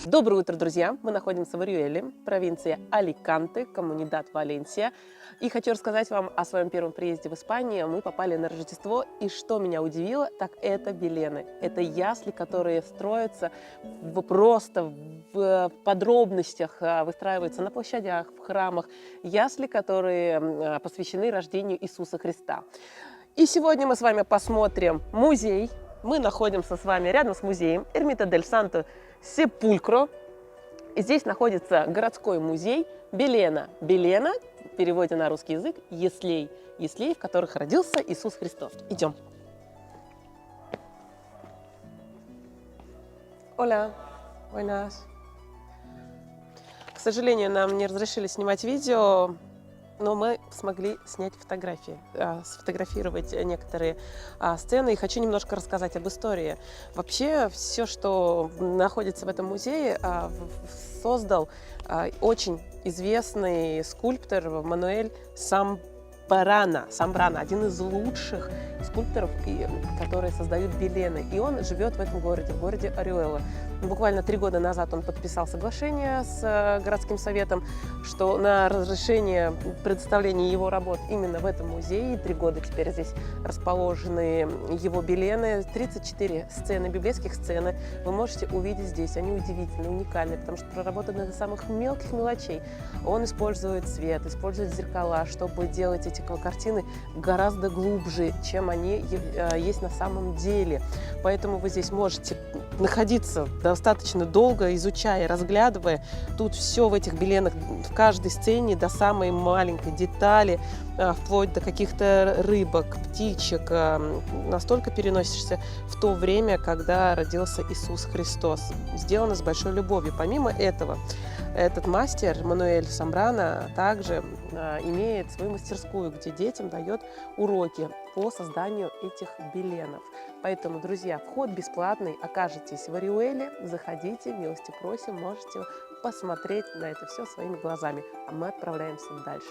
Доброе утро, друзья! Мы находимся в Ориуэле, провинция Аликанте, коммунидад Валенсия. И хочу рассказать вам о своем первом приезде в Испанию. Мы попали на Рождество, и что меня удивило, так это Белены. Это ясли, которые строятся просто в подробностях, выстраиваются на площадях, в храмах. Ясли, которые посвящены рождению Иисуса Христа. И сегодня мы с вами посмотрим музей. Мы находимся с вами рядом с музеем Эрмита дель Санто Сепулькро. И здесь находится городской музей Белена. Белена, в переводе на русский язык, яслей. Яслей, в которых родился Иисус Христос. Идем. Hola, buenas. К сожалению, нам не разрешили снимать видео, но мы смогли снять фотографии, сфотографировать некоторые сцены. И хочу немножко рассказать об истории. Вообще, все, что находится в этом музее, создал очень известный скульптор Мануэль Самбрана, один из лучших скульпторов, которые создают Белены. И он живет в этом городе, в городе Ориуэла. Буквально 3 года назад он подписал соглашение с городским советом, что на разрешение предоставления его работ именно в этом музее, 3 года теперь здесь расположены его Белены, 34 сцены, библейских сцены, вы можете увидеть здесь. Они удивительны, уникальны, потому что проработаны до самых мелких мелочей. Он использует свет, использует зеркала, чтобы делать эти картины гораздо глубже, чем они есть на самом деле. Поэтому вы здесь можете находиться достаточно долго, изучая, разглядывая. Тут все в этих Беленах, в каждой сцене до самой маленькой детали, вплоть до каких-то рыбок, птичек. Настолько переносишься в то время, когда родился Иисус Христос. Сделано с большой любовью. Помимо этого, этот мастер Мануэль Самбрана также имеет свою мастерскую, где детям дает уроки по созданию этих Беленов. Поэтому, друзья, вход бесплатный. Окажетесь в Ориуэле, заходите, милости просим, можете посмотреть на это все своими глазами. А мы отправляемся дальше.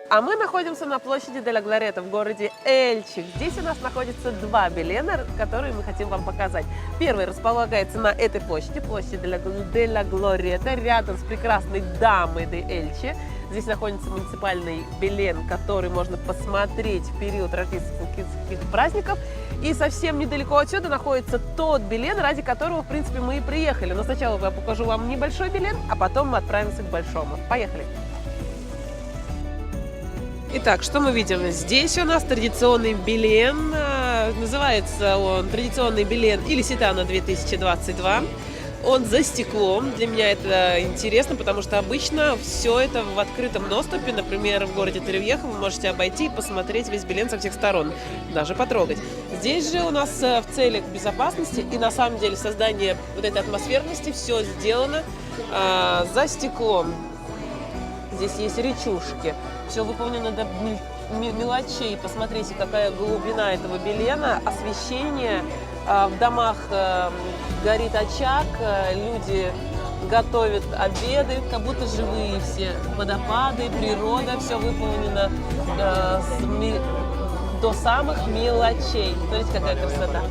А мы находимся на площади де ла Глорета в городе Эльче. Здесь у нас находится 2 Белена, которые мы хотим вам показать. Первый располагается на этой площади, площадь де ла Глорета, рядом с прекрасной дамой де Эльче. Здесь находится муниципальный Белен, который можно посмотреть в период рождественских праздников. И совсем недалеко отсюда находится тот Белен, ради которого, в принципе, мы и приехали. Но сначала я покажу вам небольшой Белен, а потом мы отправимся к большому. Поехали! Итак, что мы видим? Здесь у нас традиционный Белен. Называется он традиционный Белен Илиситано 2022. Он за стеклом. Для меня это интересно, потому что обычно все это в открытом доступе. Например, в городе Торревьеха вы можете обойти и посмотреть весь Белен со всех сторон, даже потрогать. Здесь же у нас в целях безопасности и на самом деле создания вот этой атмосферности все сделано за стеклом. Здесь есть речушки. Все выполнено до мелочей. Посмотрите, какая глубина этого Белена, освещение. В домах горит очаг, люди готовят обеды, как будто живые все. Водопады, природа, все выполнено до самых мелочей. Смотрите, какая красота.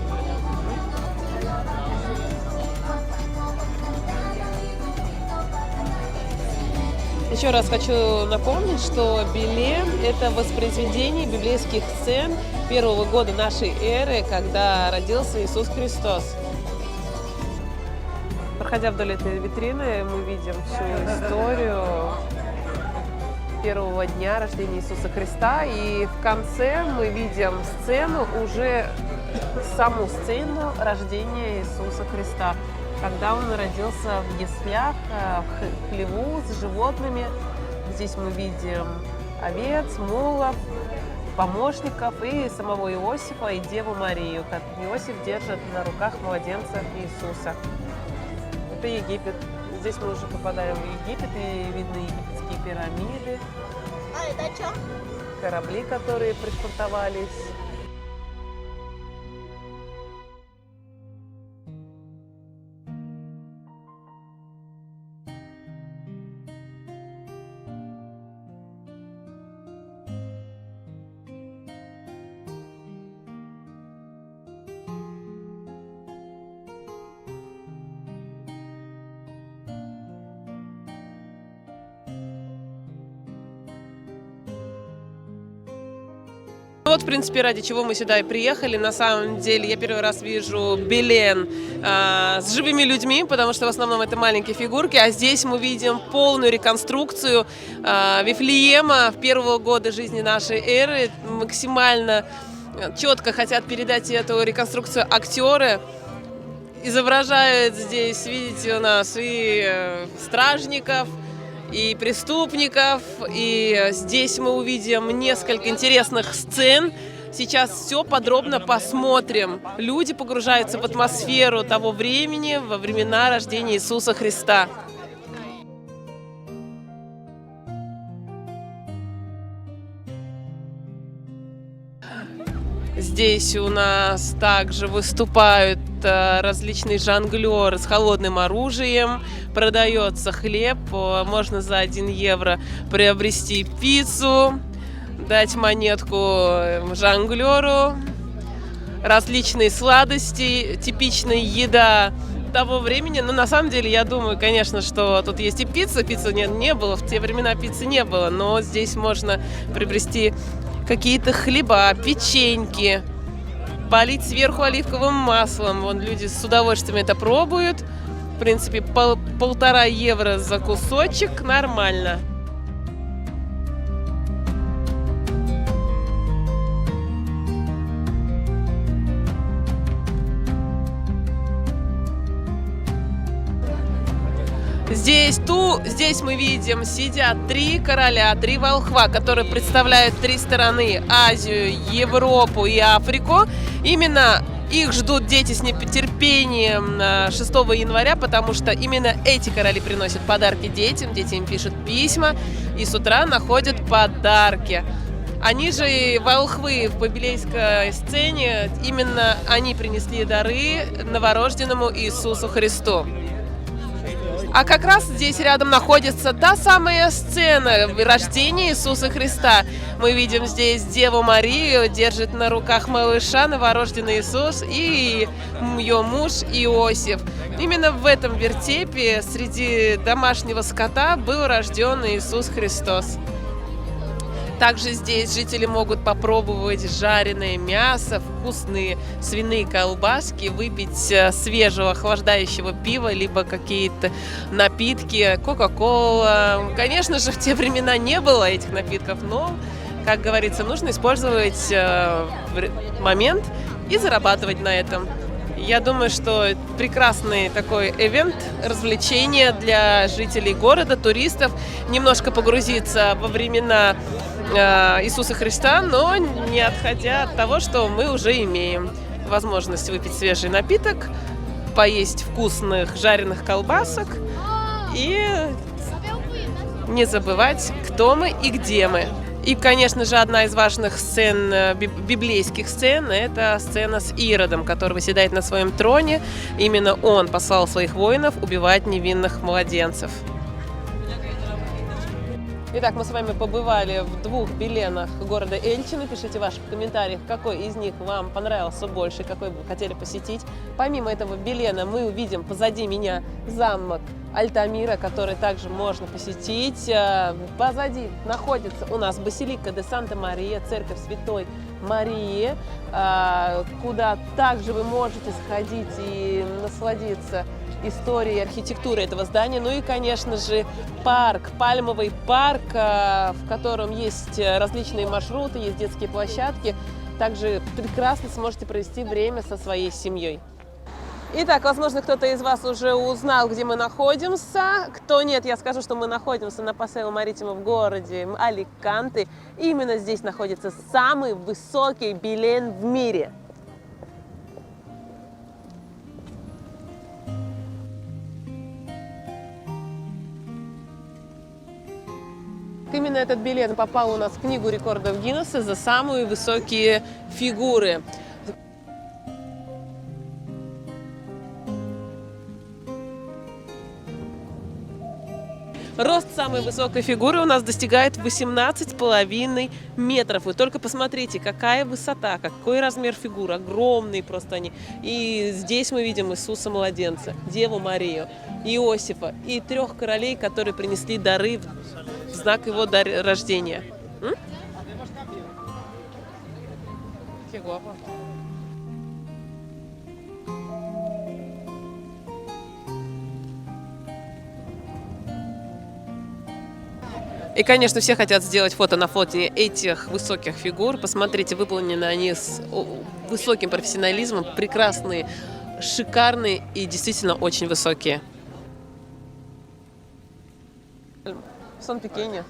Еще раз хочу напомнить, что Белен – это воспроизведение библейских сцен первого года нашей эры, когда родился Иисус Христос. Проходя вдоль этой витрины, мы видим всю историю первого дня рождения Иисуса Христа. И в конце мы видим сцену, уже саму сцену рождения Иисуса Христа, когда он родился в яслях, в хлеву с животными. Здесь мы видим овец, мулов, помощников и самого Иосифа и Деву Марию. Иосиф держит на руках младенца Иисуса. Это Египет. Здесь мы уже попадаем в Египет, и видны египетские пирамиды. А это что? Корабли, которые пришвартовались. Вот, в принципе, ради чего мы сюда и приехали. На самом деле, я первый раз вижу Белен с живыми людьми, потому что в основном это маленькие фигурки, а здесь мы видим полную реконструкцию Вифлеема в первые годы жизни нашей эры. Максимально четко хотят передать эту реконструкцию актеры. Изображают здесь, видите, у нас и стражников, и преступников, и здесь мы увидим несколько интересных сцен. Сейчас все подробно посмотрим. Люди погружаются в атмосферу того времени, во времена рождения Иисуса Христа. Здесь у нас также выступают различные жонглеры с холодным оружием. Продается хлеб. Можно за 1 евро приобрести пиццу, дать монетку жонглеру. Различные сладости, типичная еда того времени. Но на самом деле, я думаю, конечно, что тут есть и пицца. Пиццы не было, в те времена пиццы не было. Но здесь можно приобрести какие-то хлеба, печеньки, полить сверху оливковым маслом. Вон люди с удовольствием это пробуют. В принципе, 1,5 евро за кусочек нормально. Здесь мы видим, сидят 3 короля, 3 волхва, которые представляют 3 стороны: Азию, Европу и Африку. Именно их ждут дети с нетерпением 6 января, потому что именно эти короли приносят подарки детям, дети им пишут письма и с утра находят подарки. Они же волхвы в библейской сцене, именно они принесли дары новорожденному Иисусу Христу. А как раз здесь рядом находится та самая сцена рождения Иисуса Христа. Мы видим здесь Деву Марию, держит на руках малыша новорожденный Иисус и ее муж Иосиф. Именно в этом вертепе среди домашнего скота был рожден Иисус Христос. Также здесь жители могут попробовать жареное мясо, вкусные свиные колбаски, выпить свежего охлаждающего пива, либо какие-то напитки, кока-кола. Конечно же, в те времена не было этих напитков, но, как говорится, нужно использовать момент и зарабатывать на этом. Я думаю, что прекрасный такой ивент, развлечение для жителей города, туристов, немножко погрузиться во времена Иисуса Христа, но не отходя от того, что мы уже имеем. Возможность выпить свежий напиток, поесть вкусных жареных колбасок и не забывать, кто мы и где мы. И, конечно же, одна из важных сцен, библейских сцен, это сцена с Иродом, который восседает на своем троне. Именно он послал своих воинов убивать невинных младенцев. Итак, мы с вами побывали в 2 Беленах города Эльчина. Пишите в ваших комментариях, какой из них вам понравился больше, какой бы вы хотели посетить. Помимо этого Белена мы увидим позади меня замок Альтамира, который также можно посетить. Позади находится у нас Базилика де Санта-Мария, церковь Святой Марии, куда также вы можете сходить и насладиться историей и архитектурой этого здания. Ну и, конечно же, парк, пальмовый парк, в котором есть различные маршруты, есть детские площадки. Также прекрасно сможете провести время со своей семьей. Итак, возможно, кто-то из вас уже узнал, где мы находимся. Кто нет, я скажу, что мы находимся на Пасео Маритимо в городе Аликанте. Именно здесь находится самый высокий Белен в мире. Именно этот Белен попал у нас в книгу рекордов Гиннесса за самые высокие фигуры. Рост самой высокой фигуры у нас достигает 18,5 метров. Вы только посмотрите, какая высота, какой размер фигур. Огромные просто они. И здесь мы видим Иисуса Младенца, Деву Марию, Иосифа и 3 королей, которые принесли дары в знак его рождения. Фигово. И, конечно, все хотят сделать фото на фоне этих высоких фигур. Посмотрите, выполнены они с высоким профессионализмом, прекрасные, шикарные и действительно очень высокие. В Сон-Пекине.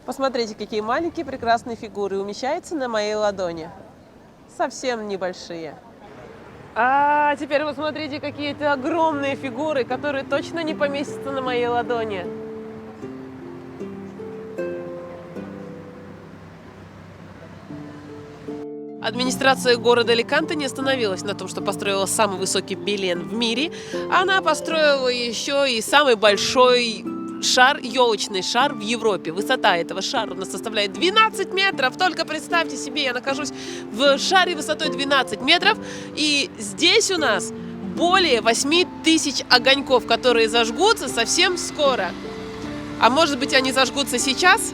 Посмотрите, какие маленькие прекрасные фигуры умещаются на моей ладони. Совсем небольшие. А теперь вы смотрите, какие-то огромные фигуры, которые точно не поместятся на моей ладони. Администрация города Аликанте не остановилась на том, что построила самый высокий павильон в мире. Она построила еще и самый большой шар, елочный шар в Европе. Высота этого шара у нас составляет 12 метров. Только представьте себе, я нахожусь в шаре высотой 12 метров. И здесь у нас более 8000 огоньков, которые зажгутся совсем скоро. А может быть, они зажгутся сейчас?